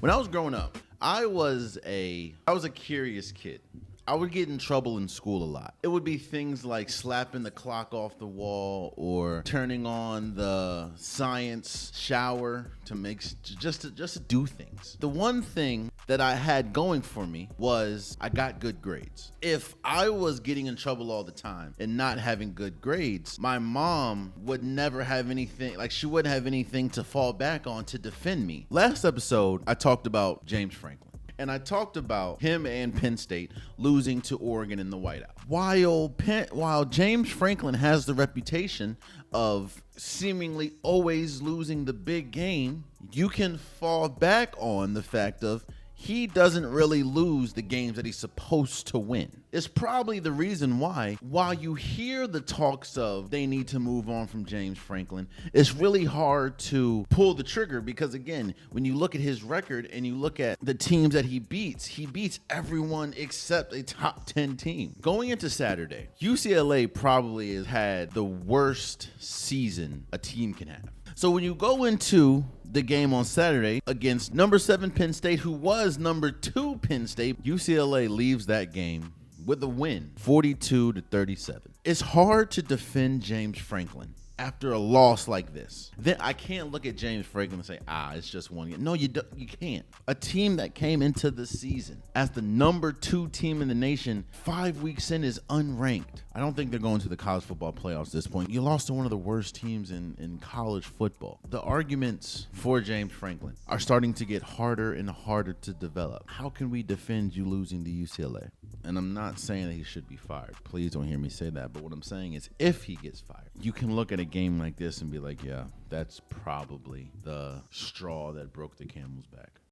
When I was growing up, I was a curious kid. I would get in trouble in school a lot. It would be things like slapping the clock off the wall or turning on the science shower just to do things. The one thing that I had going for me was I got good grades. If I was getting in trouble all the time and not having good grades, my mom would never have anything, like she wouldn't have anything to fall back on to defend me. Last episode, I talked about James Franklin. And I talked about him and Penn State losing to Oregon in the whiteout. While James Franklin has the reputation of seemingly always losing the big game, you can fall back on the fact of he doesn't really lose the games that he's supposed to win. It's probably the reason why, while you hear the talks of they need to move on from James Franklin, it's really hard to pull the trigger because, again, when you look at his record and you look at the teams that he beats everyone except a top 10 team. Going into Saturday, UCLA probably has had the worst season a team can have. So when you go into the game on Saturday against number 7 Penn State, who was number 2 Penn State, UCLA leaves that game with a win, 42-37. It's hard to defend James Franklin after a loss like this. Then I can't look at James Franklin and say, it's just one game. No, you can't. A team that came into the season as the number 2 team in the nation 5 weeks in is unranked. I don't think they're going to the college football playoffs at this point. You lost to one of the worst teams in college football. The arguments for James Franklin are starting to get harder and harder to develop. How can we defend you losing to UCLA? And I'm not saying that he should be fired. Please don't hear me say that. But what I'm saying is if he gets fired, you can look at a game like this and be like, yeah, that's probably the straw that broke the camel's back.